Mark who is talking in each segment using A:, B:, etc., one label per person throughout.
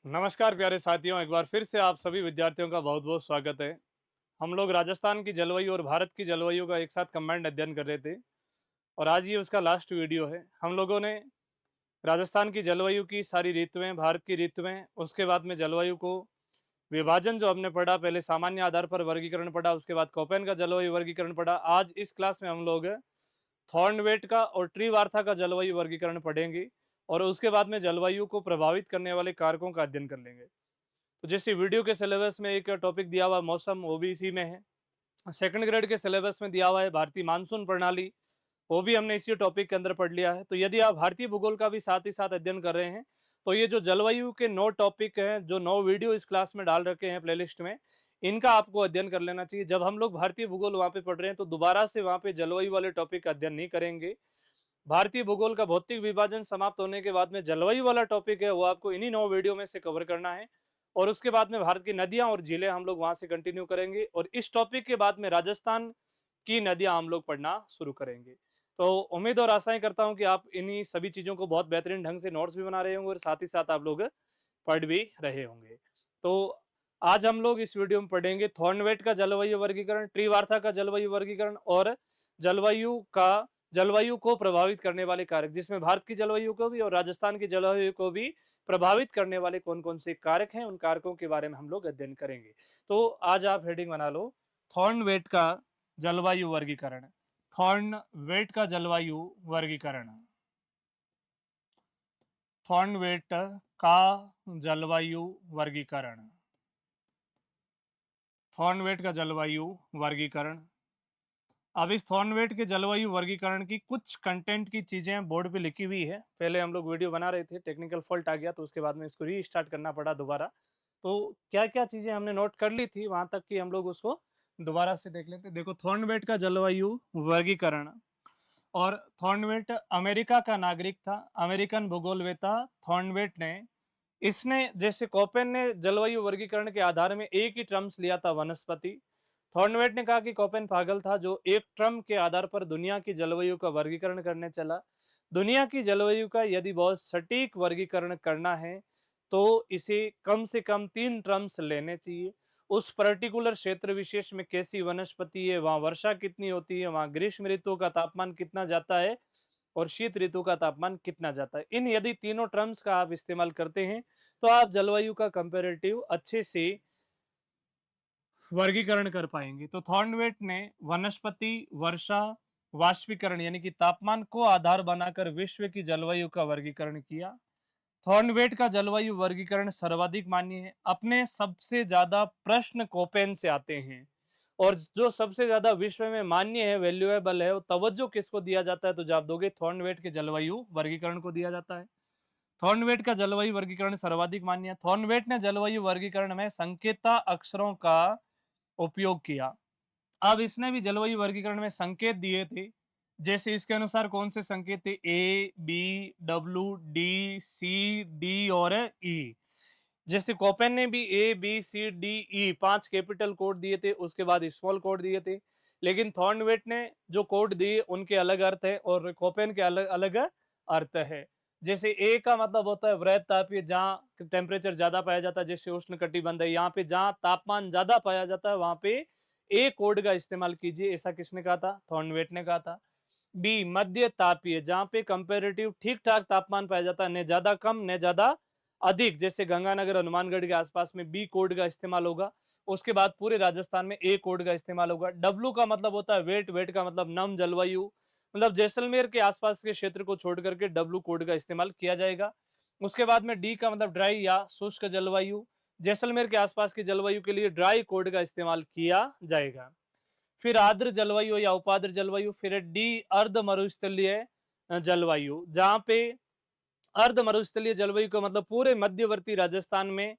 A: नमस्कार प्यारे साथियों, एक बार फिर से आप सभी विद्यार्थियों का बहुत बहुत स्वागत है। हम लोग राजस्थान की जलवायु और भारत की जलवायु का एक साथ कंबाइंड अध्ययन कर रहे थे और आज ये उसका लास्ट वीडियो है। हम लोगों ने राजस्थान की जलवायु की सारी ऋतुएं, भारत की ऋतुएं, उसके बाद में जलवायु को विभाजन जो हमने पढ़ा, पहले सामान्य आधार पर वर्गीकरण पढ़ा, उसके बाद कोपेन का जलवायु वर्गीकरण पढ़ा। आज इस क्लास में हम लोग थॉर्नवेट का और ट्रीवार्था का जलवायु वर्गीकरण पढ़ेंगे और उसके बाद में जलवायु को प्रभावित करने वाले कारकों का अध्ययन कर लेंगे। तो जैसे वीडियो के सिलेबस में एक टॉपिक दिया हुआ मौसम, वो भी इसी में है। सेकंड ग्रेड के सिलेबस में दिया हुआ है भारतीय मानसून प्रणाली, वो भी हमने इसी टॉपिक के अंदर पढ़ लिया है। तो यदि आप भारतीय भूगोल का भी साथ ही साथ अध्ययन कर रहे हैं तो ये जो जलवायु के 9 टॉपिक हैं, जो 9 वीडियो इस क्लास में डाल रखे हैं प्लेलिस्ट में, इनका आपको अध्ययन कर लेना चाहिए। जब हम लोग भारतीय भूगोल वहाँ पे पढ़ रहे हैं तो दोबारा से वहाँ पे जलवायु वाले टॉपिक का अध्ययन नहीं करेंगे। भारतीय भूगोल का भौतिक विभाजन समाप्त होने के बाद में जलवायु वाला टॉपिक है, वो आपको इन्हीं 9 वीडियो में से कवर करना है और उसके बाद में भारत की नदियां और झीलें हम लोग वहां से कंटिन्यू करेंगे और इस टॉपिक के बाद में राजस्थान की नदियां हम लोग पढ़ना शुरू करेंगे। तो उम्मीद और आशाएं करता हूं कि आप इन्हीं सभी चीजों को बहुत बेहतरीन ढंग से नोट्स भी बना रहे होंगे और साथ ही साथ आप लोग पढ़ भी रहे होंगे। तो आज हम लोग इस वीडियो में पढ़ेंगे थॉर्नवेट का जलवायु वर्गीकरण, ट्रीवार्था का जलवायु वर्गीकरण और जलवायु का जलवायु को प्रभावित करने वाले कारक, जिसमें भारत की जलवायु को भी और राजस्थान की जलवायु को भी प्रभावित करने वाले कौन कौन से कारक हैं, उन कारकों के बारे में हम लोग अध्ययन करेंगे। तो आज आप हेडिंग बना लो, थॉर्नवेट का जलवायु वर्गीकरण। थॉर्नवेट का जलवायु वर्गीकरण, थॉर्नवेट का जलवायु वर्गीकरण, थॉर्नवेट का जलवायु वर्गीकरण। अब इस थॉर्नवेट के जलवायु वर्गीकरण की कुछ कंटेंट की चीजें बोर्ड पे लिखी हुई है। पहले हम लोग वीडियो बना रहे थे, टेक्निकल फॉल्ट आ गया तो उसके बाद में इसको रीस्टार्ट करना पड़ा दोबारा। तो क्या क्या चीजें हमने नोट कर ली थी वहां तक कि हम लोग उसको दोबारा से देख लेते। देखो, थॉर्नवेट का जलवायु वर्गीकरण, और थॉर्नवेट अमेरिका का नागरिक था, अमेरिकन भूगोलवेता थॉर्नवेट ने, इसने जैसे कोपेन ने जलवायु वर्गीकरण के आधार में एक ही टर्म्स लिया था, वनस्पति। थॉर्नवेट ने कहा कि कोपेन पागल था जो एक टर्म के आधार पर दुनिया की जलवायु का वर्गीकरण करने चला। दुनिया की जलवायु का यदि बहुत सटीक वर्गीकरण करना है तो इसे कम से कम 3 टर्म्स लेने चाहिए। उस पर्टिकुलर क्षेत्र विशेष में कैसी वनस्पति है, वहां वर्षा कितनी होती है, वहां ग्रीष्म ऋतु का तापमान कितना जाता है और शीत ऋतु का तापमान कितना जाता है। इन यदि तीनों टर्म्स का आप इस्तेमाल करते हैं तो आप जलवायु का कंपैरेटिव अच्छे से वर्गीकरण कर पाएंगे। तो थॉर्नवेट ने वनस्पति, वर्षा, वाष्पीकरण यानी कि तापमान को आधार बनाकर विश्व की जलवायु का वर्गीकरण किया। थॉर्नवेट का जलवायु वर्गीकरण सर्वाधिक मान्य है। अपने सबसे ज्यादा प्रश्न कोपेन से आते हैं और जो सबसे ज्यादा विश्व में मान्य है, वैल्यूएबल है, वो तवज्जो किसको दिया जाता है तो जवाब दोगे थॉर्नवेट के जलवायु वर्गीकरण को दिया जाता है। थॉर्नवेट का जलवायु वर्गीकरण सर्वाधिक मान्य है। थॉर्नवेट ने जलवायु वर्गीकरण में संकेता अक्षरों का उपयोग किया। अब इसने भी जलवायु वर्गीकरण में संकेत दिए थे, जैसे इसके अनुसार कौन से संकेत थे, ए, बी, डब्ल्यू, डी, सी, डी और ई। जैसे कोपेन ने भी ए, बी, सी, डी, ई 5 कैपिटल कोड दिए थे, उसके बाद स्मॉल कोड दिए थे। लेकिन थॉर्नवेट ने जो कोड दिए उनके अलग अर्थ है और कोपेन के अलग अलग अर्थ है। जैसे ए का मतलब होता है वृहत तापीय, जहाँ टेम्परेचर ज्यादा पाया जाता है, जैसे उष्ण कटिबंध है, यहाँ पे जहाँ तापमान ज्यादा पाया जाता है वहां पे ए कोड का इस्तेमाल कीजिए, ऐसा किसने कहा था, थॉर्नवेट ने कहा था। बी मध्य तापीय, जहां पे कंपेरेटिव ठीक ठाक तापमान पाया जाता है, न ज्यादा कम न ज्यादा अधिक, जैसे गंगानगर हनुमानगढ़ के आसपास में बी कोड का इस्तेमाल होगा। उसके बाद पूरे राजस्थान में ए कोड का इस्तेमाल होगा। डब्लू का मतलब होता है वेट, वेट का मतलब नम जलवायु, मतलब जैसलमेर के आसपास के क्षेत्र को छोड़ करके डब्लू कोड का इस्तेमाल किया जाएगा। उसके बाद में डी का मतलब ड्राई या शुष्क जलवायु, जैसलमेर के आसपास की जलवायु के लिए ड्राई कोड का इस्तेमाल किया जाएगा। फिर आर्द्र जलवायु या उपाद्र जलवायु, फिर डी अर्ध मरुस्थलीय जलवायु, जहां पे अर्ध मरुस्थलीय जलवायु का मतलब पूरे मध्यवर्ती राजस्थान में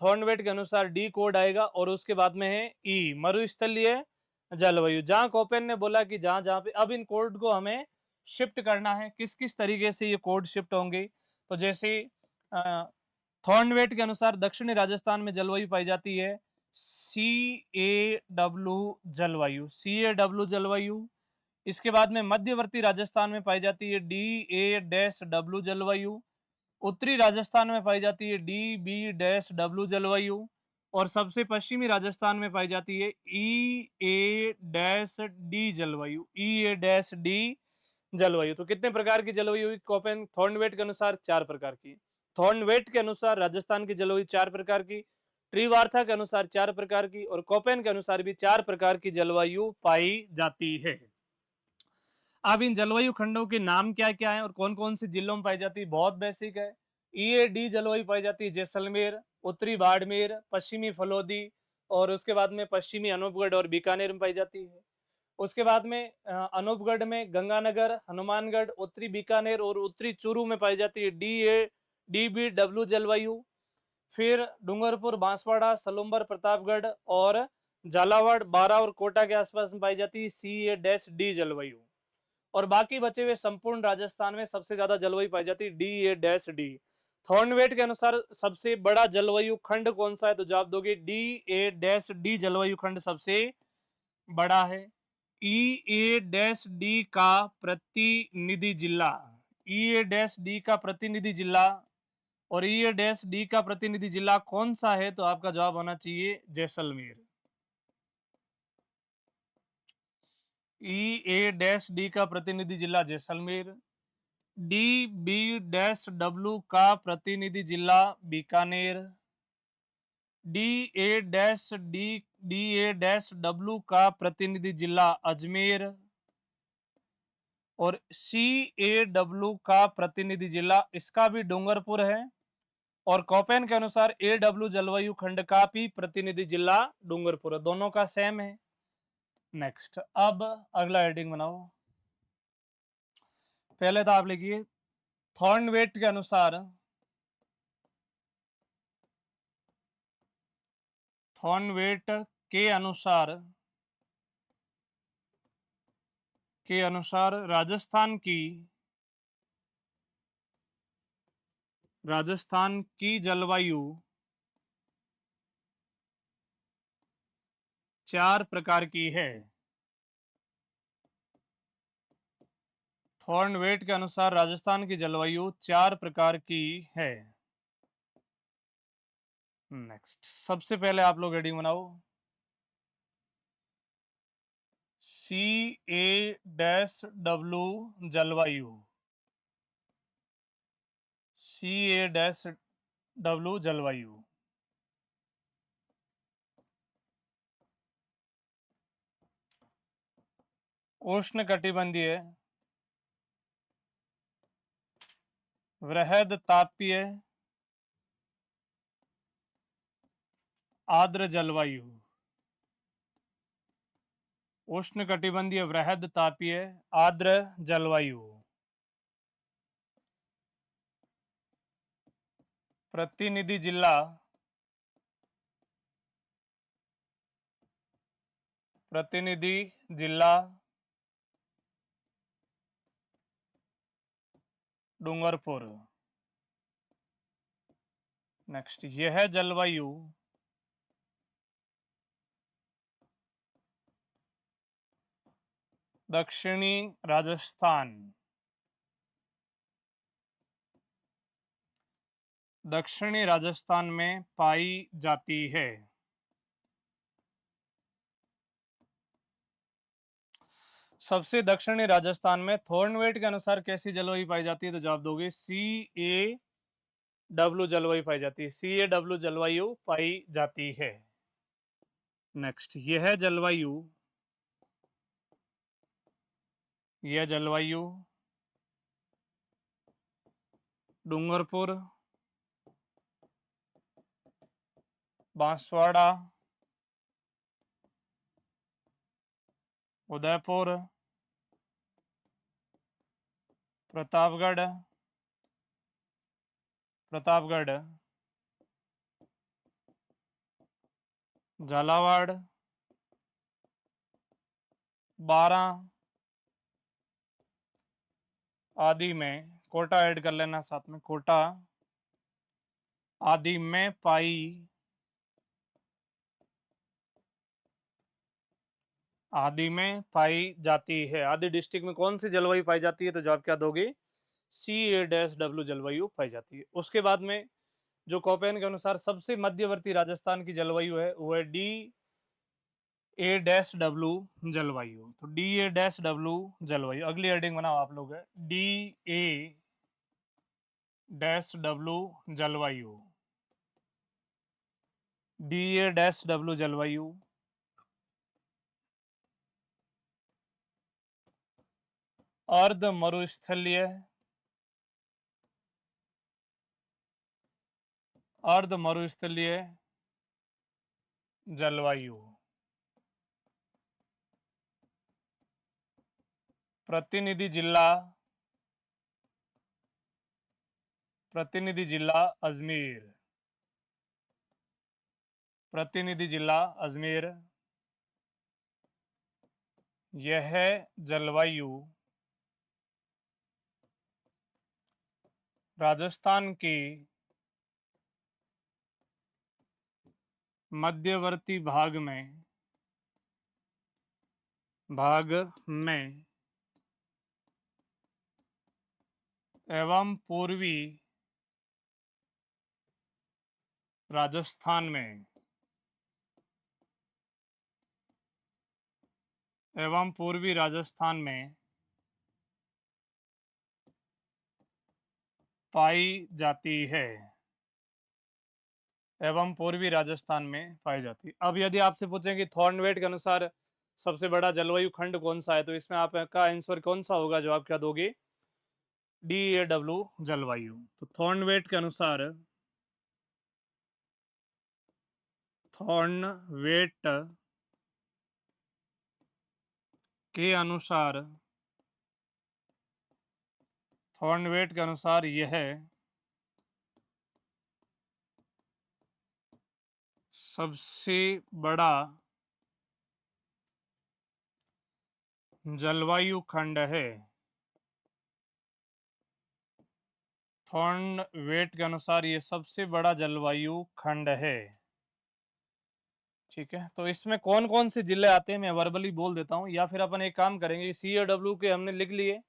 A: थॉर्नवेट के अनुसार डी कोड आएगा और उसके बाद में है ई मरुस्थलीय जलवायु, जहां कोपेन ने बोला कि जहां जहां पे अब इन कोड को हमें शिफ्ट करना है, किस किस तरीके से ये कोड शिफ्ट होंगे। तो जैसे थॉर्नवेट के अनुसार दक्षिणी राजस्थान में जलवायु पाई जाती है सी ए डब्ल्यू जलवायु, सी ए डब्ल्यू जलवायु। इसके बाद में मध्यवर्ती राजस्थान में पाई जाती है डी ए डैश डब्ल्यू जलवायु। उत्तरी राजस्थान में पाई जाती है डी बी डैश डब्ल्यू जलवायु, और सबसे पश्चिमी राजस्थान में पाई जाती है ई ए डैश डी जलवायु, ई ए डैश डी जलवायु। तो कितने प्रकार की जलवायु हुई कोपेन थॉर्नवेट के अनुसार? 4 प्रकार की। थॉर्नवेट के अनुसार राजस्थान की जलवायु 4 प्रकार की, ट्रीवार्था के अनुसार 4 प्रकार की, और कोपेन के अनुसार भी 4 प्रकार की जलवायु पाई जाती है। अब इन जलवायु खंडों के नाम क्या क्या है और कौन कौन से जिलों में पाई जाती है, बहुत बेसिक है। ईएडी जलवायु पाई जाती है जैसलमेर, उत्तरी बाड़मेर, पश्चिमी फलोदी, और उसके बाद में पश्चिमी अनूपगढ़ और बीकानेर में पाई जाती है। उसके बाद में अनूपगढ़ में गंगानगर, हनुमानगढ़, उत्तरी बीकानेर और उत्तरी चूरू में पाई जाती है DBW जलवायु। फिर डूंगरपुर, बांसवाड़ा, सलूम्बर, प्रतापगढ़ और झालावाड़, बारा और कोटा के आसपास में पाई जाती है CA-D जलवायु। और बाकी बचे हुए संपूर्ण राजस्थान में सबसे ज्यादा जलवायु पाई जाती है DA-D। थॉर्नवेट के अनुसार सबसे बड़ा जलवायु खंड कौन सा है? तो जवाब दोगे DA-D जलवायु खंड सबसे बड़ा है। EA-D का प्रतिनिधि जिला, EA-D का प्रतिनिधि जिला, और EA-D का प्रतिनिधि जिला कौन सा है? तो आपका जवाब होना चाहिए जैसलमेर। EA-D का प्रतिनिधि जिला जैसलमेर। DB-W का प्रतिनिधि जिला बीकानेर। DA-W का प्रतिनिधि जिला अजमेर, और CAW का प्रतिनिधि जिला इसका भी डूंगरपुर है, और कोपेन के अनुसार AW जलवायु खंड का भी प्रतिनिधि जिला डूंगरपुर है, दोनों का सेम है। नेक्स्ट, अब अगला हेडिंग बनाओ। पहले तो आप लिखिए थॉर्नवेट के अनुसार, थॉर्नवेट के अनुसार राजस्थान की जलवायु 4 प्रकार की है। थॉर्नवेट के अनुसार राजस्थान की जलवायु 4 प्रकार की है। नेक्स्ट, सबसे पहले आप लोग हेडिंग बनाओ CA-W जलवायु, CA-W जलवायु। उष्ण कटिबंधीय, वृहद तापीय, आर्द्र जलवायु। उष्ण कटिबंधीय, वृहद तापीय, आर्द्र जलवायु। प्रतिनिधि जिला, प्रतिनिधि जिला डूंगरपुर। नेक्स्ट, यह जलवायु दक्षिणी राजस्थान, दक्षिणी राजस्थान में पाई जाती है। सबसे दक्षिणी राजस्थान में थॉर्नवेट के अनुसार कैसी जलवायु पाई जाती है? तो जवाब दोगे CA-W जलवायु पाई जाती है, CA-W जलवायु पाई जाती है। नेक्स्ट, यह जलवायु डूंगरपुर, बांसवाड़ा, उदयपुर, प्रतापगढ़, झालावाड़, बारा आदि में, कोटा ऐड कर लेना साथ में, कोटा आदि में पाई जाती है। आदि डिस्ट्रिक्ट में कौन सी जलवायु पाई जाती है? तो जवाब क्या दोगे? CA-W जलवायु पाई जाती है। उसके बाद में जो कोपेन के अनुसार सबसे मध्यवर्ती राजस्थान की जलवायु है वो है DA-W जलवायु। तो DA-W जलवायु, अगली हेडिंग बनाओ आप लोग है DA-W जलवायु। DA-W जलवायु अर्ध मरुस्थलीय, अर्ध मरुस्थलीय जलवायु। प्रतिनिधि जिला, प्रतिनिधि जिला अजमेर, प्रतिनिधि जिला अजमेर। यह जलवायु राजस्थान के मध्यवर्ती भाग में एवं पूर्वी राजस्थान में एवं पूर्वी राजस्थान में पाई जाती है, एवं पूर्वी राजस्थान में पाई जाती है। अब यदि आपसे पूछें कि थॉर्नवेट के अनुसार सबसे बड़ा जलवायु खंड कौन सा है, तो इसमें आपका आंसर कौन सा होगा, जो आप क्या दोगे, DA-W जलवायु। तो थॉर्नवेट के अनुसार, थॉर्नवेट के अनुसार, थॉर्नवेट के अनुसार यह सबसे बड़ा जलवायु खंड है। थॉर्नवेट के अनुसार ये सबसे बड़ा जलवायु खंड है। ठीक है, तो इसमें कौन कौन से जिले आते हैं मैं वर्बली बोल देता हूँ, या फिर अपन एक काम करेंगे, CA-W के हमने लिख लिए,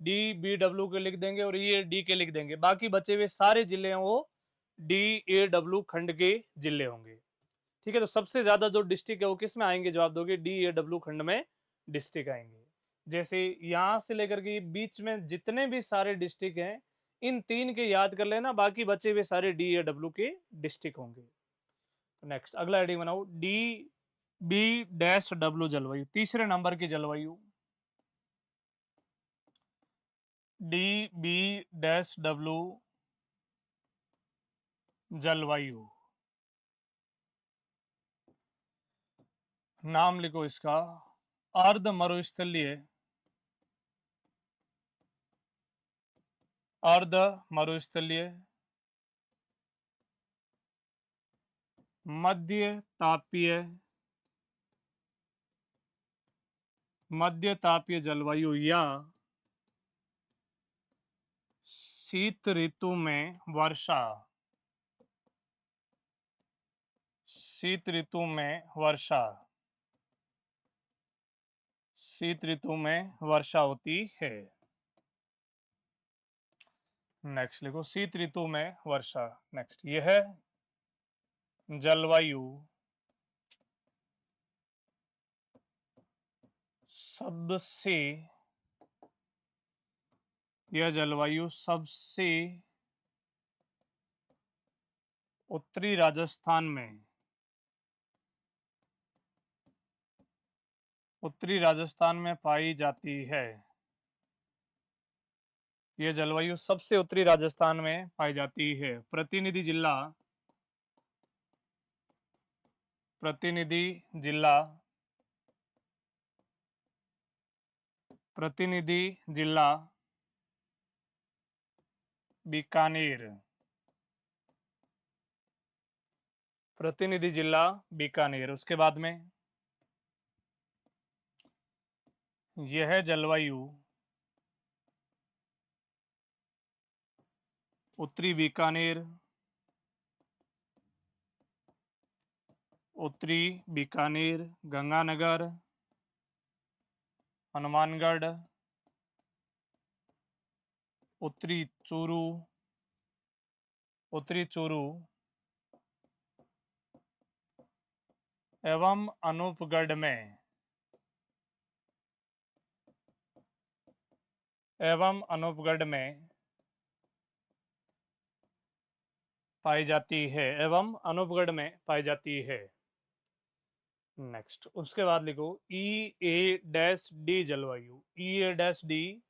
A: DB-W के लिख देंगे और ये D के लिख देंगे। बाकी बचे हुए सारे जिले हैं वो DA-W खंड के जिले होंगे। ठीक है, तो सबसे ज्यादा जो डिस्ट्रिक्ट है वो किस में आएंगे, जवाब दोगे DA-W खंड में डिस्ट्रिक्ट आएंगे। जैसे यहां से लेकर के बीच में जितने भी सारे डिस्ट्रिक्ट हैं, इन तीन के याद कर लेना, बाकी बचे हुए सारे DA-W के डिस्ट्रिक्ट होंगे। नेक्स्ट अगला हेडिंग बनाओ, DB-W जलवायु, तीसरे नंबर की जलवायु, DB-W जलवायु। नाम लिखो इसका, अर्ध मरुस्थलीय, अर्ध मरुस्थलीय मध्य तापीय, मध्य तापीय जलवायु या शीत ऋतु में वर्षा, शीत ऋतु में वर्षा, शीत ऋतु में वर्षा होती है। नेक्स्ट लिखो, शीत ऋतु में वर्षा। नेक्स्ट, यह जलवायु सबसे, यह जलवायु सबसे उत्तरी राजस्थान में, उत्तरी राजस्थान में पाई जाती है। यह जलवायु सबसे उत्तरी राजस्थान में पाई जाती है। प्रतिनिधि जिला, प्रतिनिधि जिला, प्रतिनिधि जिला बीकानेर, प्रतिनिधि जिला बीकानेर। उसके बाद में यह जलवायु उत्तरी बीकानेर, उत्तरी बीकानेर, गंगानगर, हनुमानगढ़, उत्तरी चूरू, उत्तरी चूरू एवं अनूपगढ़ में, एवं अनूपगढ़ में पाई जाती है, एवं अनूपगढ़ में पाई जाती है। नेक्स्ट उसके बाद लिखो E-A-D जलवायु, E-A-D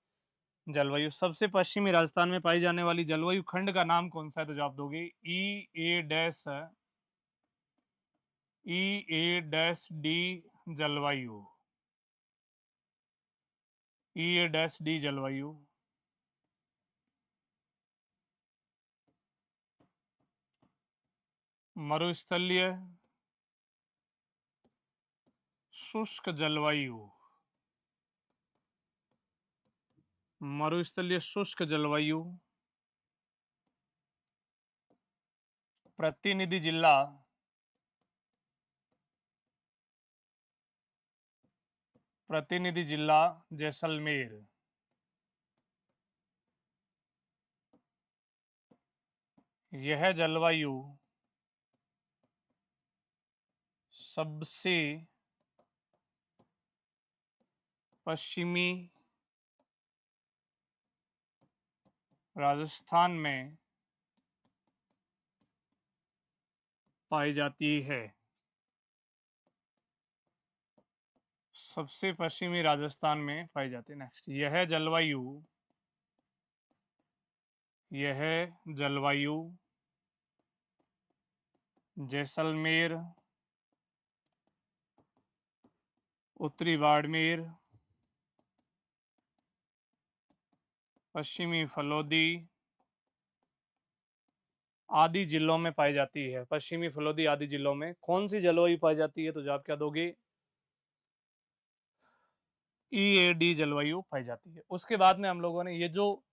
A: जलवायु सबसे पश्चिमी राजस्थान में पाई जाने वाली जलवायु खंड का नाम कौन सा है? तो जवाब दोगे E-A-D जलवायु, E-A-D जलवायु। मरुस्थलीय शुष्क जलवायु, मरुस्थलीय शुष्क जलवायु। प्रतिनिधि जिला, प्रतिनिधि जिला जैसलमेर, यह जलवायु सबसे पश्चिमी राजस्थान में पाई जाती है, सबसे पश्चिमी राजस्थान में पाई जाती है। नेक्स्ट, यह जलवायु जैसलमेर, उत्तरी बाड़मेर, पश्चिमी फलोदी आदि जिलों में पाई जाती है। पश्चिमी फलोदी आदि जिलों में कौन सी जलवायु पाई जाती है? तो जवाब क्या दोगे? E-A-D जलवायु पाई जाती है। उसके बाद में हम लोगों ने ये जो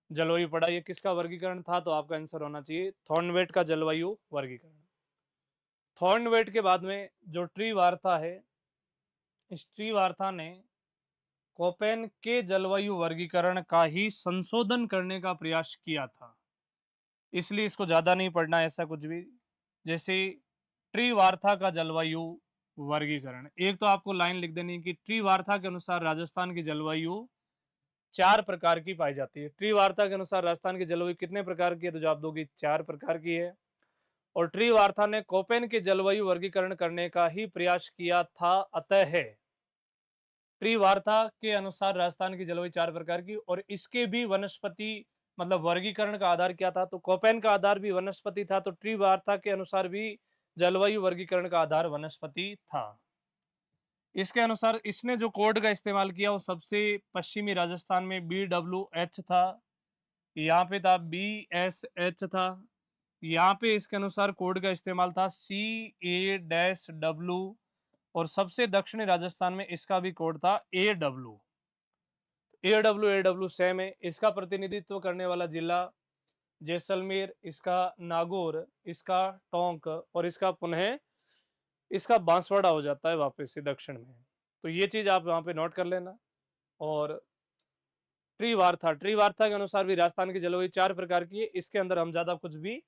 A: जलवायु पढ़ा, ये किसका वर्गीकरण था? तो आपका आंसर होना चाहिए थॉर्नवेट का जलवायु वर्गीकरण। थॉर्नवेट के बाद में जो ट्री वार्ता है, इस ट्री वार्ता ने कोपेन के जलवायु वर्गीकरण का ही संशोधन करने का प्रयास किया था, इसलिए इसको ज्यादा नहीं पढ़ना ऐसा कुछ भी। जैसे ट्री वार्ता का जलवायु वर्गीकरण, एक तो आपको लाइन लिख देनी है कि ट्री वार्ता के अनुसार राजस्थान की जलवायु 4 प्रकार की पाई जाती है। ट्री वार्ता के अनुसार राजस्थान की जलवायु कितने प्रकार की है? तो जवाब दोगे 4 प्रकार की है। और ट्री वार्ता ने कोपेन के जलवायु वर्गीकरण करने का ही प्रयास किया था, अतः है ट्री वार्ता के अनुसार राजस्थान की जलवायु 4 प्रकार की, और इसके भी वनस्पति मतलब वर्गीकरण का आधार क्या था? तो कोपेन का आधार भी वनस्पति था, तो ट्री वार्ता के अनुसार भी जलवायु वर्गीकरण का आधार वनस्पति था। इसके अनुसार इसने जो कोड का इस्तेमाल किया वो सबसे पश्चिमी राजस्थान में BWH था, यहाँ पे था BSH था, यहाँ पे इसके अनुसार कोड का इस्तेमाल था CA-W, और सबसे दक्षिणी राजस्थान में इसका भी कोड था AW। AW सेम है। इसका प्रतिनिधित्व करने वाला जिला जैसलमेर, इसका नागौर, इसका टोंक, और इसका पुनः इसका बांसवाड़ा हो जाता है वापस से दक्षिण में। तो ये चीज आप वहां पे नोट कर लेना। और ट्री वार्ता के अनुसार भी राजस्थान की जलवायु 4 प्रकार की है, इसके अंदर हम ज्यादा कुछ भी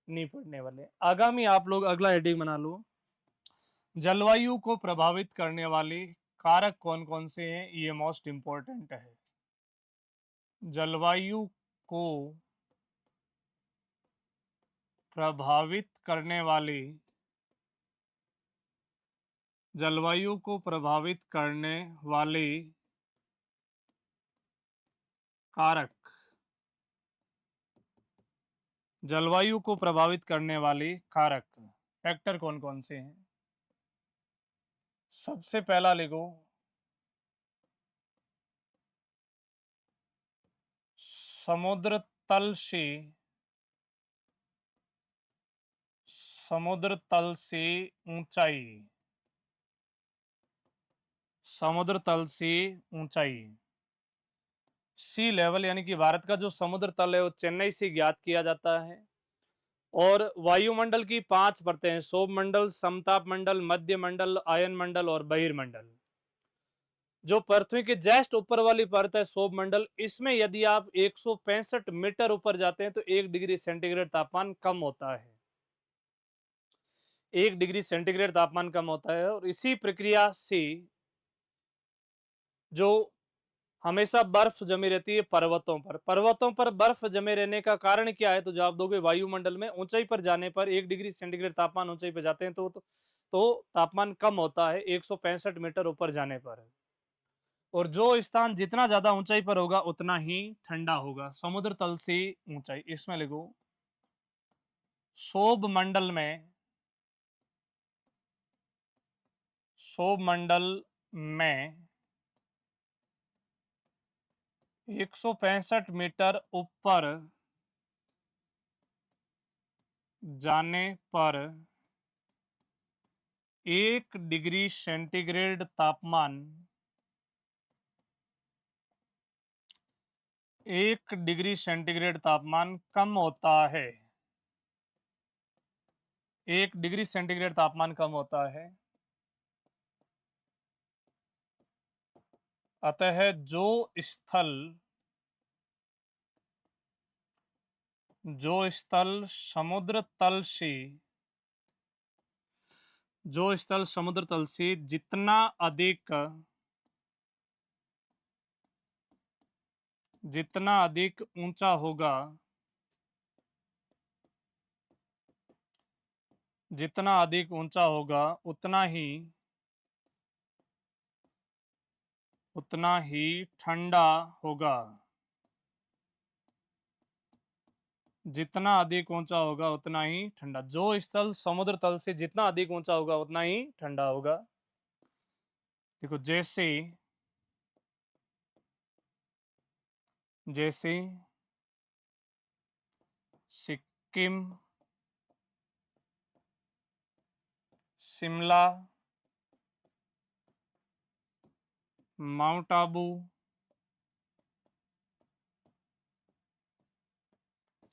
A: नहीं पढ़ने वाले। आगामी आप लोग अगला हेडिंग बना लो, जलवायु को प्रभावित करने वाले कारक कौन कौन से हैं? ये मोस्ट इंपॉर्टेंट है। जलवायु को प्रभावित करने वाले, जलवायु को प्रभावित करने वाले कारक, जलवायु को प्रभावित करने वाले कारक फैक्टर कौन कौन से हैं? सबसे पहला लिखो समुद्र तल से, समुद्र तल से ऊंचाई, समुद्र तल से ऊंचाई। सी लेवल यानी कि भारत का जो समुद्र तल है वो चेन्नई से ज्ञात किया जाता है। और वायुमंडल की 5 परतें हैं, सौभ मंडल, समताप मंडल, मध्य मंडल, आयन मंडल और बहिर्मंडल। जो पृथ्वी के जस्ट ऊपर वाली परत है सौर मंडल, इसमें यदि आप 165 मीटर ऊपर जाते हैं तो 1 डिग्री सेंटीग्रेड तापमान कम होता है। 1 डिग्री सेंटीग्रेड तापमान कम होता है। और इसी प्रक्रिया से जो हमेशा बर्फ जमी रहती है पर्वतों पर बर्फ जमे रहने का कारण क्या है? तो जवाब दोगे वायुमंडल में ऊंचाई पर जाने पर 1 डिग्री सेंटीग्रेड तापमान ऊंचाई पर जाते हैं तो तापमान कम होता है 165 मीटर ऊपर जाने पर। और जो स्थान जितना ज्यादा ऊंचाई पर होगा उतना ही ठंडा होगा। समुद्र तल से ऊंचाई, इसमें लिखो सौर मंडल में, सौर मंडल में 165 मीटर ऊपर जाने पर 1 डिग्री सेंटीग्रेड तापमान 1 डिग्री सेंटीग्रेड तापमान कम होता है। 1 डिग्री सेंटीग्रेड तापमान कम होता है। अतः जो स्थल समुद्र तल से जितना अधिक ऊंचा होगा, उतना ही ठंडा होगा। जितना अधिक ऊंचा होगा उतना ही ठंडा। जो स्थल समुद्र तल से जितना अधिक ऊंचा होगा उतना ही ठंडा होगा। देखो जैसे सिक्किम, शिमला, माउंट आबू,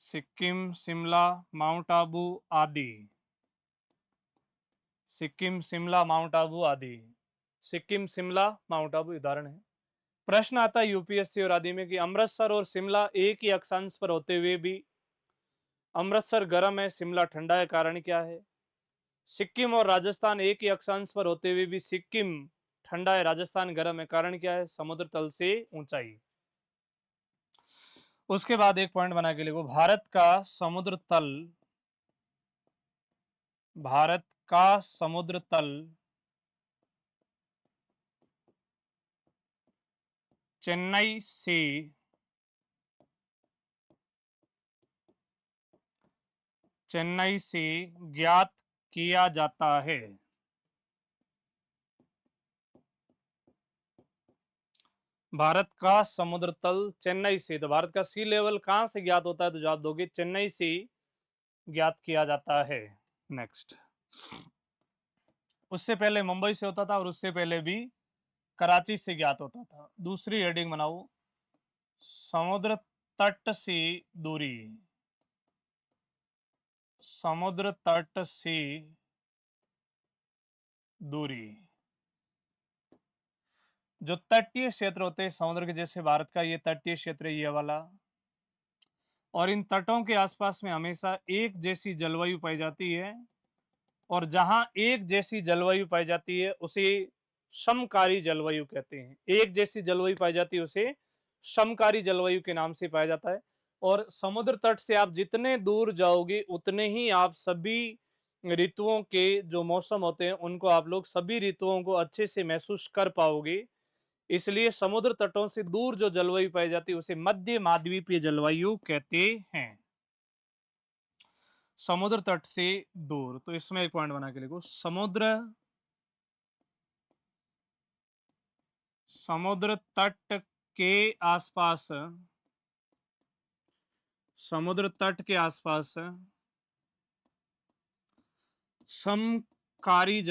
A: सिक्किम, शिमला, माउंट आबू आदि। सिक्किम, शिमला, माउंट आबू आदि। सिक्किम, शिमला, माउंट आबू उदाहरण है। प्रश्न आता है यूपीएससी और आदि में कि अमृतसर और शिमला एक ही अक्षांश पर होते हुए भी अमृतसर गर्म है, शिमला ठंडा है, कारण क्या है? सिक्किम और राजस्थान एक ही अक्षांश पर होते हुए भी सिक्किम ठंडा है, राजस्थान गर्म है, कारण क्या है? समुद्र तल से ऊंचाई। उसके बाद एक पॉइंट बना के लिखो, भारत का समुद्र तल चेन्नई से ज्ञात किया जाता है। भारत का समुद्र तल चेन्नई से, तो भारत का सी लेवल कहां से ज्ञात होता है? तो जवाब दोगे चेन्नई से ज्ञात किया जाता है। नेक्स्ट, उससे पहले मुंबई से होता था और उससे पहले भी कराची से ज्ञात होता था। दूसरी हेडिंग बनाओ, समुद्र तट से दूरी। समुद्र तट से दूरी, जो तटीय क्षेत्र होते हैं समुद्र के, जैसे भारत का ये तटीय क्षेत्र ये वाला, और इन तटों के आसपास में हमेशा एक जैसी जलवायु पाई जाती है। और जहां एक जैसी जलवायु पाई जाती है उसे समकारी जलवायु कहते हैं। एक जैसी जलवायु पाई जाती है उसे समकारी जलवायु के नाम से पाया जाता है। और समुद्र तट से आप जितने दूर जाओगे उतने ही आप सभी ऋतुओं के जो मौसम होते हैं उनको आप लोग सभी ऋतुओं को अच्छे से महसूस कर पाओगे। इसलिए समुद्र तटों से दूर जो जलवायु पाई जाती है उसे मध्य महाद्वीपीय जलवायु कहते हैं। समुद्र तट से दूर, तो इसमें एक पॉइंट बना के लिखो, समुद्र तट के आसपास, समुद्र तट के आसपास समकारी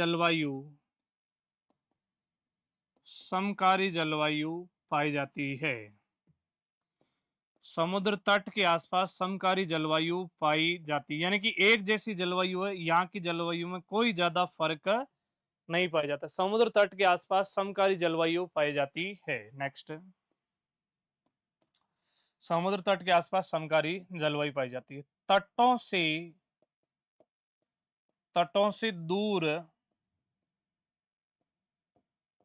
A: जलवायु पाई जाती है। समुद्र तट के आसपास समकारी जलवायु पाई जाती है, यानी कि एक जैसी जलवायु है। यहाँ की जलवायु में कोई ज्यादा फर्क नहीं पाया जाता। समुद्र तट के आसपास समकालीन जलवायु पाई जाती है। नेक्स्ट, समुद्र तट के आसपास समकालीन जलवायु पाई जाती है। तटों से दूर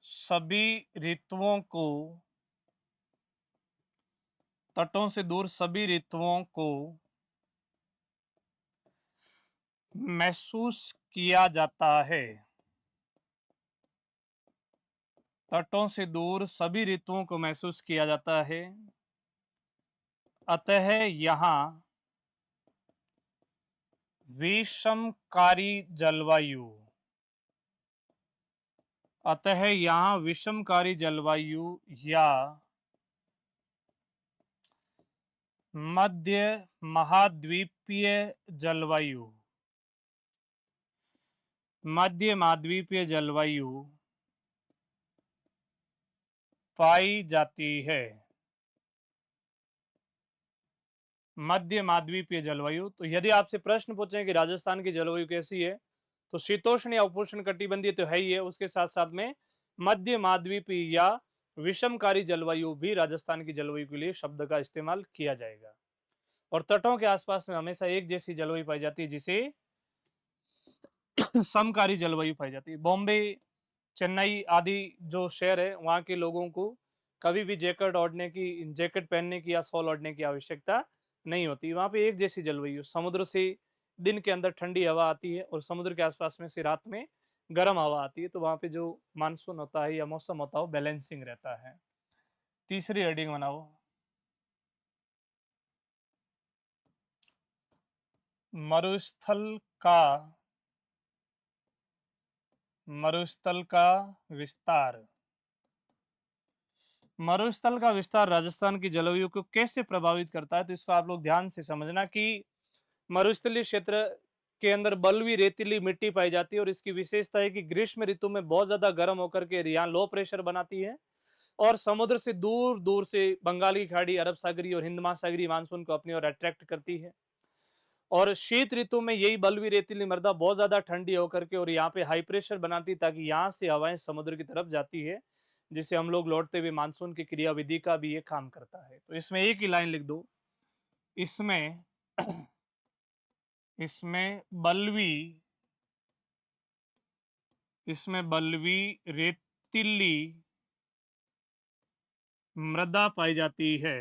A: सभी ऋतुओं को तटों से दूर सभी ऋतुओं को महसूस किया जाता है। तटों से दूर सभी ऋतुओं को महसूस किया जाता है। अतः यहाँ विषमकारी जलवायु अतः यहाँ विषमकारी जलवायु या मध्य महाद्वीपीय जलवायु मध्य महाद्वीपीय जलवायु पाई जाती है। मध्य महाद्वीपीय जलवायु। तो यदि आपसे प्रश्न पूछें कि राजस्थान की जलवायु कैसी है, तो शीतोष्ण या उपोष्ण कटिबंधीय तो है ही है, उसके साथ साथ में मध्य महाद्वीपीय या विषमकारी जलवायु भी राजस्थान की जलवायु के लिए शब्द का इस्तेमाल किया जाएगा। और तटों के आसपास में हमेशा एक जैसी जलवायु पाई जाती है, जिसे समकारी जलवायु पाई जाती है। बॉम्बे, चेन्नई आदि जो शहर है, वहां के लोगों को कभी भी जैकेट पहनने की या शॉल ओढ़ने की आवश्यकता नहीं होती। वहां पे एक जैसी जलवायु, समुद्र से दिन के अंदर ठंडी हवा आती है और समुद्र के आसपास में से रात में गर्म हवा आती है, तो वहां पे जो मानसून होता है या मौसम होता है वो बैलेंसिंग रहता है। तीसरी हेडिंग बनाओ, मरुस्थल का मरुस्थल का विस्तार। मरुस्थल का विस्तार राजस्थान की जलवायु को कैसे प्रभावित करता है, तो इसको आप लोग ध्यान से समझना कि मरुस्थलीय क्षेत्र के अंदर बलुई रेतीली मिट्टी पाई जाती है और इसकी विशेषता है कि ग्रीष्म ऋतु में बहुत ज्यादा गर्म होकर के यहाँ लो प्रेशर बनाती है और समुद्र से दूर दूर से बंगाली खाड़ी, अरब सागरी और हिंद महासागरीय मानसून को अपनी ओर अट्रैक्ट करती है। और शीत ऋतु में यही बलुई रेतीली मृदा बहुत ज्यादा ठंडी होकर के और यहाँ पे हाई प्रेशर बनाती, ताकि यहाँ से हवाएं समुद्र की तरफ जाती है, जिसे हम लोग लौटते हुए मानसून की क्रियाविधि का भी ये काम करता है। तो इसमें एक ही लाइन लिख दो, इसमें इसमें बलवी इसमें बलवी रेतीली मृदा पाई जाती है।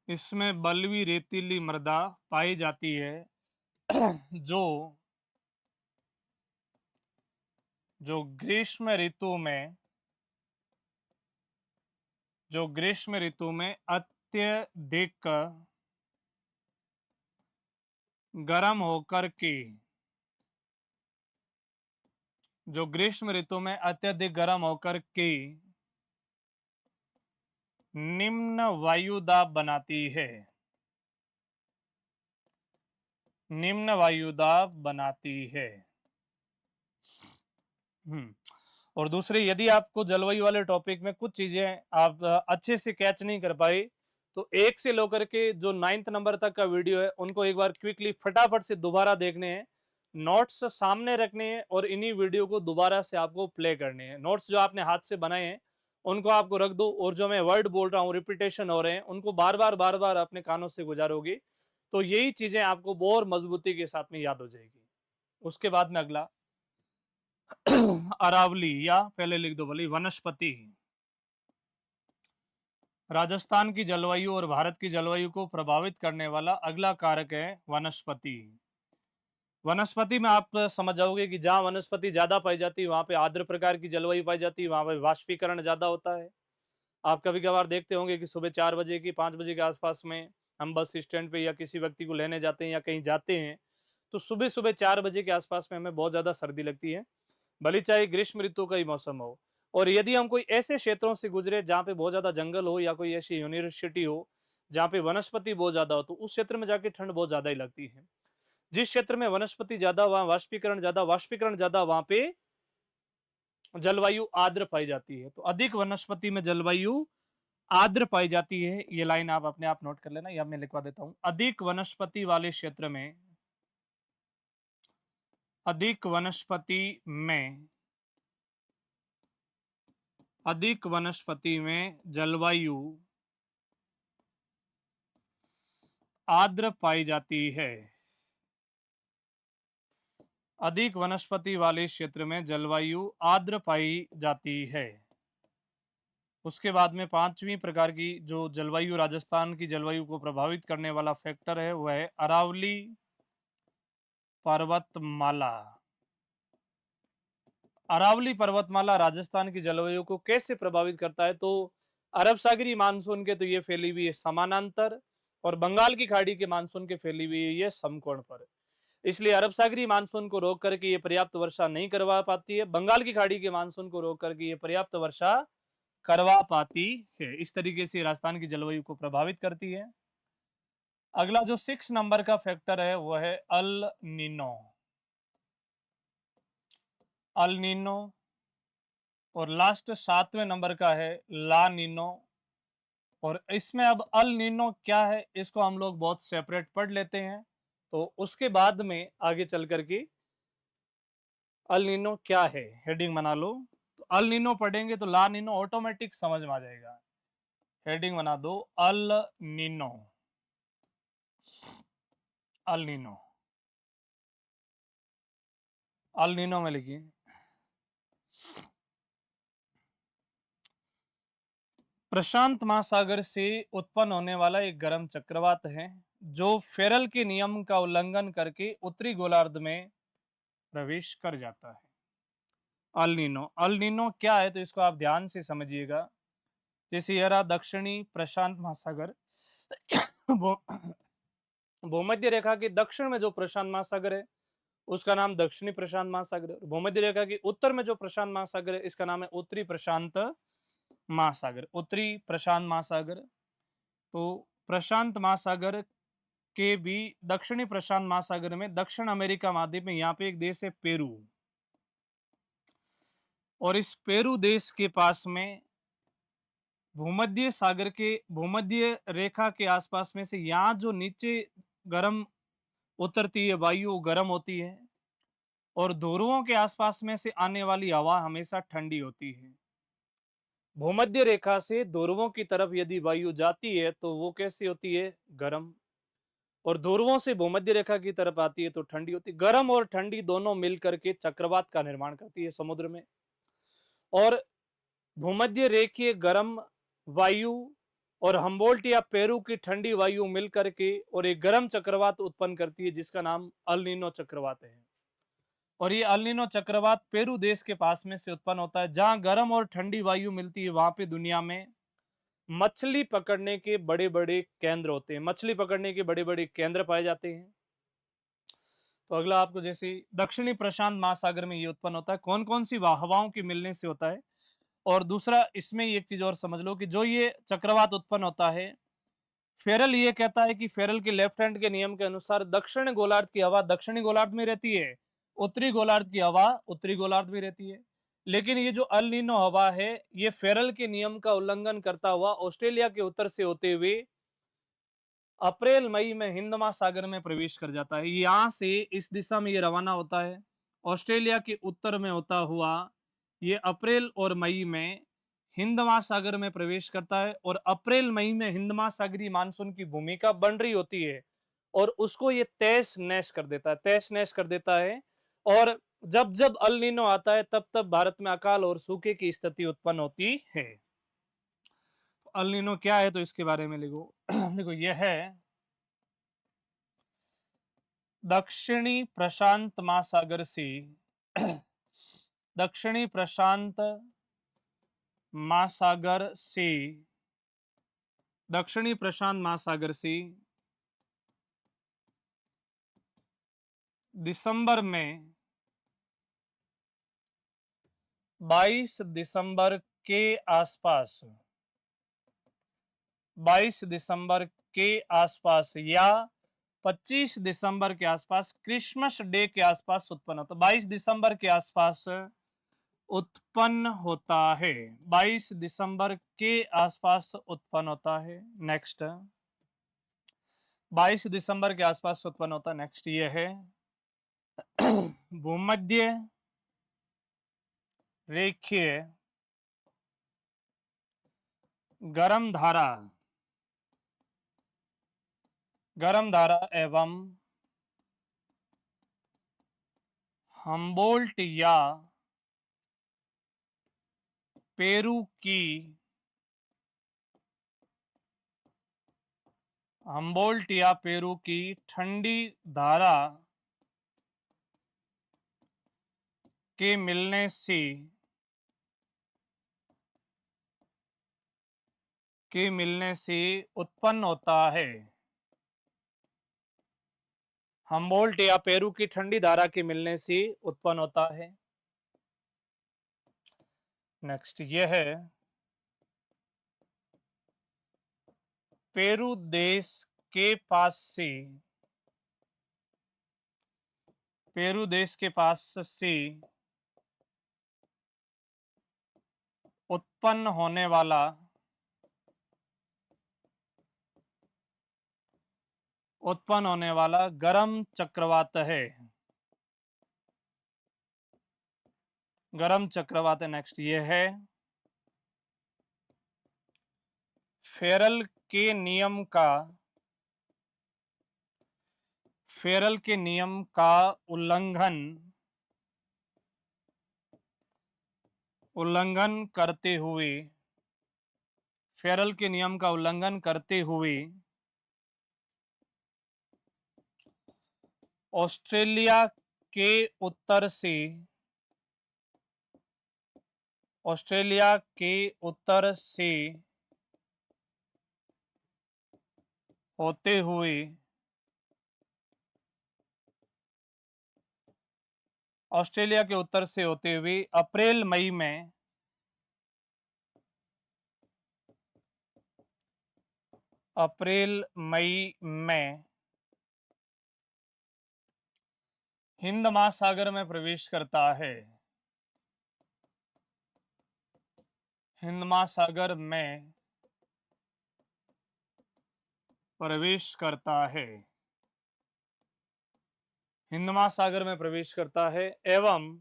A: इसमें बलवी रेतीली मृदा पाई जाती है जो जो ग्रीष्म ऋतु में अत्यधिक गर्म होकर के जो ग्रीष्म ऋतु में अत्यधिक गर्म होकर के निम्न वायुदाब बनाती है। निम्न वायुदाब बनाती है। और दूसरे, यदि आपको जलवायु वाले टॉपिक में कुछ चीजें आप अच्छे से कैच नहीं कर पाए, तो 1 से लेकर के जो 9th नंबर तक का वीडियो है उनको एक बार क्विकली फटाफट से दोबारा देखने हैं, नोट्स सामने रखने हैं और इन्हीं वीडियो को दोबारा से आपको प्ले करने हैं। नोट्स जो आपने हाथ से बनाए हैं उनको आपको रख दो और जो मैं वर्ड बोल रहा हूँ रिपीटेशन हो रहे हैं उनको बार बार अपने कानों से गुजारोगे तो यही चीजें आपको बहुत मजबूती के साथ में याद हो जाएगी। उसके बाद में अगला अरावली, या पहले लिख दो भले वनस्पति। राजस्थान की जलवायु और भारत की जलवायु को प्रभावित करने वाला अगला कारक है वनस्पति। वनस्पति में आप समझ जाओगे कि जहां वनस्पति ज्यादा पाई जाती है वहां पे आर्द्र प्रकार की जलवायु पाई जाती है, वहां पे वाष्पीकरण ज्यादा होता है। आप कभी कभार देखते होंगे कि सुबह 4 बजे की 5 बजे के आसपास में हम बस स्टैंड पे या किसी व्यक्ति को लेने जाते हैं या कहीं जाते हैं, तो सुबह सुबह 4 बजे के आसपास में हमें बहुत ज्यादा सर्दी लगती है, भले चाहे ग्रीष्म ऋतु का ही मौसम हो। और यदि हम कोई ऐसे क्षेत्रों से गुजरे जहाँ पे बहुत ज्यादा जंगल हो या कोई ऐसी यूनिवर्सिटी हो जहाँ पे वनस्पति बहुत ज्यादा हो, तो उस क्षेत्र में जाके ठंड बहुत ज्यादा ही लगती है। जिस क्षेत्र में वनस्पति ज्यादा वहां वाष्पीकरण ज्यादा वहां पे जलवायु आर्द्र पाई जाती है। तो अधिक वनस्पति में जलवायु आर्द्र पाई जाती है। ये लाइन आप अपने आप नोट कर लेना, या मैं लिखवा देता हूं। अधिक वनस्पति वाले क्षेत्र में अधिक वनस्पति में जलवायु आर्द्र पाई जाती है। अधिक वनस्पति वाले क्षेत्र में जलवायु आर्द्र पाई जाती है। उसके बाद में पांचवी प्रकार की जो जलवायु, राजस्थान की जलवायु को प्रभावित करने वाला फैक्टर है वह है अरावली पर्वतमाला। अरावली पर्वतमाला राजस्थान की जलवायु को कैसे प्रभावित करता है? तो अरब सागरी मानसून के तो ये फैली हुई है समानांतर, और बंगाल की खाड़ी के मानसून के फैली हुई है ये समकोण पर। इसलिए अरब सागरी मानसून को रोक करके ये पर्याप्त वर्षा नहीं करवा पाती है, बंगाल की खाड़ी के मानसून को रोक करके ये पर्याप्त वर्षा करवा पाती है। इस तरीके से राजस्थान की जलवायु को प्रभावित करती है। अगला जो 6 नंबर का फैक्टर है वह है अल नीनो। El Nino. और लास्ट 7वें नंबर का है ला नीनो। और इसमें अब अल नीनो क्या है इसको हम लोग बहुत सेपरेट पढ़ लेते हैं, तो उसके बाद में आगे चल करके अल नीनो क्या है हेडिंग बना लो। तो अल नीनो पढ़ेंगे तो ला नीनो ऑटोमेटिक समझ में आ जाएगा। हेडिंग बना दो El Nino. El Nino, El Nino में लिखिए प्रशांत महासागर से उत्पन्न होने वाला एक गर्म चक्रवात है जो फेरल के नियम का उल्लंघन करके उत्तरी गोलार्ध में प्रवेश कर जाता है। अल नीनो, अल नीनो क्या है तो इसको आप ध्यान से समझिएगा। जैसे यह रहा दक्षिणी प्रशांत महासागर, भूमध्य रेखा के दक्षिण में जो प्रशांत महासागर है उसका नाम दक्षिणी प्रशांत महासागर है। भूमध्य रेखा के उत्तर में जो प्रशांत महासागर है इसका नाम है उत्तरी प्रशांत महासागर। उत्तरी प्रशांत महासागर। तो प्रशांत महासागर के भी दक्षिणी प्रशांत महासागर में दक्षिण अमेरिका महाद्वीप में यहाँ पे एक देश है पेरू, और इस पेरू देश के पास में भूमध्य सागर के भूमध्य रेखा के आसपास में से यहाँ जो नीचे गर्म उतरती है वायु गर्म होती है, और ध्रुवों के आसपास में से आने वाली हवा हमेशा ठंडी होती है। भूमध्य रेखा से ध्रुवों की तरफ यदि वायु जाती है तो वो कैसी होती है? गर्म। और ध्रुवों से भूमध्य रेखा की तरफ आती है तो ठंडी होती है। गर्म और ठंडी दोनों मिलकर के चक्रवात का निर्माण करती है समुद्र में। और भूमध्य रेखीय गर्म वायु और हम्बोल्ट या पेरू की ठंडी वायु मिलकर के और एक गर्म चक्रवात उत्पन्न करती है जिसका नाम अल नीनो चक्रवात है। और ये अल नीनो चक्रवात पेरू देश के पास में से उत्पन्न होता है। जहां गर्म और ठंडी वायु मिलती है वहां पे दुनिया में मछली पकड़ने के बड़े बड़े केंद्र होते हैं। मछली पकड़ने के बड़े बड़े केंद्र पाए जाते हैं। तो अगला आपको जैसे दक्षिणी प्रशांत महासागर में ये उत्पन्न होता है, कौन कौन सी हवाओं के मिलने से होता है। और दूसरा इसमें एक चीज और समझ लो कि जो ये चक्रवात उत्पन्न होता है, फेरल ये कहता है कि फेरल के लेफ्ट हैंड के नियम के अनुसार दक्षिण गोलार्ध की हवा दक्षिणी गोलार्ध में रहती है, उत्तरी गोलार्ध की हवा उत्तरी गोलार्ध में रहती है। लेकिन ये जो अल नीनो हवा है ये फेरल के नियम का उल्लंघन करता हुआ ऑस्ट्रेलिया के उत्तर से होते हुए अप्रैल मई में हिंद महासागर में प्रवेश कर जाता है। यहां से इस दिशा में ये रवाना होता है, ऑस्ट्रेलिया के उत्तर में होता हुआ ये अप्रैल और मई में हिंद महासागर में प्रवेश करता है। और अप्रैल मई में हिंद महासागरीय मानसून की भूमिका बन रही होती है और उसको ये तहस नहस कर देता है, तहस नहस कर देता है। और जब जब अल नीनो आता है तब तब भारत में अकाल और सूखे की स्थिति उत्पन्न होती है। अल नीनो क्या है तो इसके बारे में लिखो। देखो यह है दक्षिणी प्रशांत महासागर से दक्षिणी प्रशांत महासागर से दक्षिणी प्रशांत महासागर से दिसंबर में 22 दिसंबर के आसपास 22 दिसंबर के आसपास या 25 दिसंबर के आसपास क्रिसमस डे के आसपास उत्पन्न होता है। 22 दिसंबर के आसपास उत्पन्न होता है। 22 दिसंबर के आसपास उत्पन्न होता है। नेक्स्ट 22 दिसंबर के आसपास उत्पन्न होता है। नेक्स्ट ये है भूमध्य रेखीय गर्म धारा एवं हम्बोल्ट या पेरू की ठंडी धारा के मिलने से उत्पन्न होता है। हम्बोल्ट या पेरू की ठंडी धारा के मिलने से उत्पन्न होता है। नेक्स्ट ये है पेरू देश के पास से उत्पन्न होने वाला गर्म चक्रवात है। नेक्स्ट ये है फेरल के नियम का उल्लंघन करते हुए ऑस्ट्रेलिया के उत्तर से होते हुए अप्रैल मई में हिंद महासागर में प्रवेश करता है। हिंद महासागर में प्रवेश करता है। हिंद महासागर में प्रवेश करता है एवं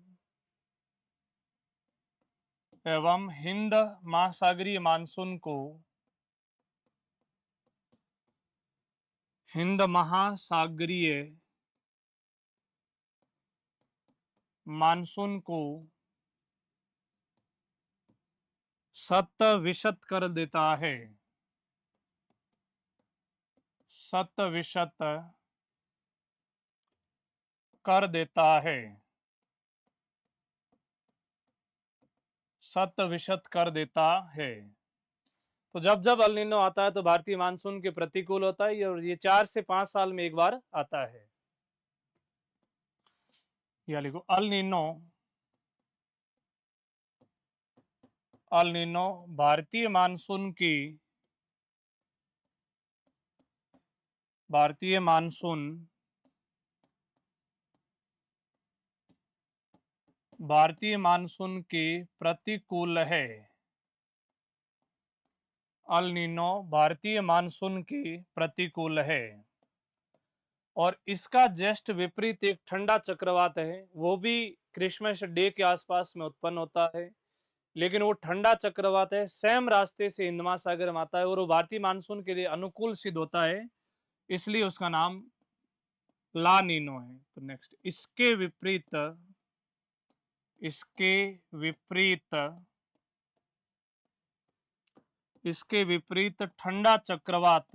A: हिंद महासागरीय मानसून को शत-विशत कर देता है। तो जब जब अल नीनो आता है तो भारतीय मानसून के प्रतिकूल होता है और ये 4 से 5 साल में एक बार आता है। या लिखो अल नीनो भारतीय मानसून के प्रतिकूल है। अल नीनो भारतीय मानसून के प्रतिकूल है और इसका जस्ट विपरीत एक ठंडा चक्रवात है, वो भी क्रिसमस डे के आसपास में उत्पन्न होता है, लेकिन वो ठंडा चक्रवात है, सेम रास्ते से हिंद महासागर में आता है और वो भारतीय मानसून के लिए अनुकूल सिद्ध होता है, इसलिए उसका नाम ला नीनो है। तो नेक्स्ट इसके विपरीत ठंडा चक्रवात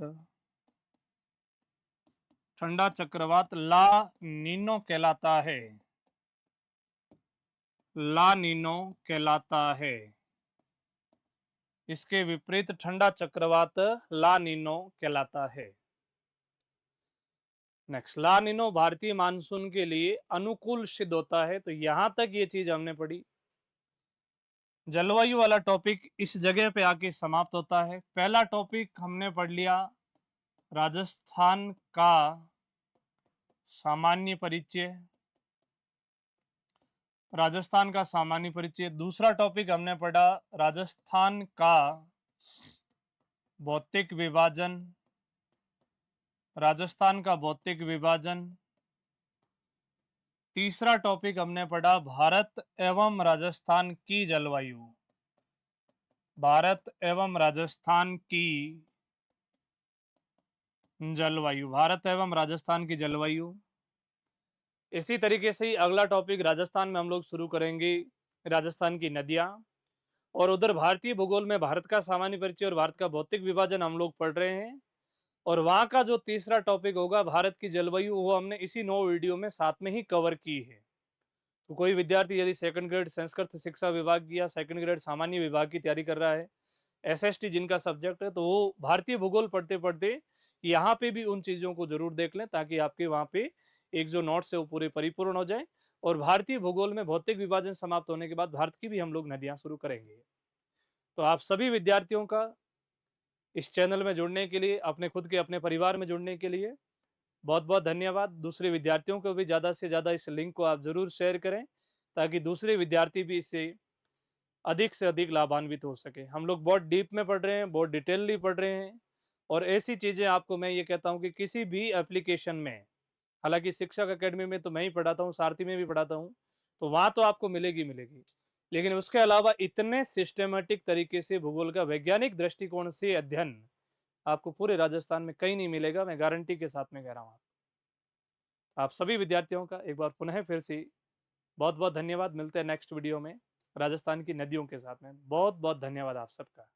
A: ला नीनो कहलाता है। इसके विपरीत ठंडा चक्रवात ला नीनो कहलाता है। नेक्स्ट ला नीनो भारतीय मानसून के लिए अनुकूल सिद्ध होता है। तो यहां तक ये चीज हमने पढ़ी। जलवायु वाला टॉपिक इस जगह पे आके समाप्त होता है। पहला टॉपिक हमने पढ़ लिया राजस्थान का सामान्य परिचय। दूसरा टॉपिक हमने पढ़ा राजस्थान का भौतिक विभाजन। तीसरा टॉपिक हमने पढ़ा भारत एवं राजस्थान की जलवायु। भारत एवं राजस्थान की जलवायु, भारत एवं राजस्थान की जलवायु। इसी तरीके से ही अगला टॉपिक राजस्थान में हम लोग शुरू करेंगे, राजस्थान की नदियां। और उधर भारतीय भूगोल में भारत का सामान्य परिचय और भारत का भौतिक विभाजन हम लोग पढ़ रहे हैं। और वहां का जो तीसरा टॉपिक होगा भारत की जलवायु, वो हमने इसी 9 वीडियो में साथ में ही कवर की है। तो कोई विद्यार्थी यदि सेकंड ग्रेड संस्कृत शिक्षा विभाग की या सेकंड ग्रेड सामान्य विभाग की तैयारी कर रहा है, एसएसटी जिनका सब्जेक्ट है, तो वो भारतीय भूगोल पढ़ते पढ़ते यहाँ पे भी उन चीजों को जरूर देख लें, ताकि आपके वहाँ पे एक जो नोट्स है वो पूरे परिपूर्ण हो जाए। और भारतीय भूगोल में भौतिक विभाजन समाप्त होने के बाद भारत की भी हम लोग नदियां शुरू करेंगे। तो आप सभी विद्यार्थियों का इस चैनल में जुड़ने के लिए, अपने खुद के अपने परिवार में जुड़ने के लिए बहुत बहुत धन्यवाद। दूसरे विद्यार्थियों को भी ज़्यादा से ज़्यादा इस लिंक को आप ज़रूर शेयर करें, ताकि दूसरे विद्यार्थी भी इससे अधिक से अधिक लाभान्वित हो सके। हम लोग बहुत डीप में पढ़ रहे हैं, बहुत डिटेलली पढ़ रहे हैं। और ऐसी चीज़ें आपको मैं ये कहता हूँ कि किसी भी एप्लीकेशन में, हालांकि शिक्षक अकेडमी में तो मैं ही पढ़ाता हूँ, सारथी में भी पढ़ाता हूँ, तो वहाँ तो आपको मिलेगी मिलेगी, लेकिन उसके अलावा इतने सिस्टमेटिक तरीके से भूगोल का वैज्ञानिक दृष्टिकोण से अध्ययन आपको पूरे राजस्थान में कहीं नहीं मिलेगा। मैं गारंटी के साथ में कह रहा हूँ। आप सभी विद्यार्थियों का एक बार पुनः फिर से बहुत बहुत धन्यवाद। मिलते हैं नेक्स्ट वीडियो में राजस्थान की नदियों के साथ में। बहुत बहुत धन्यवाद आप सबका।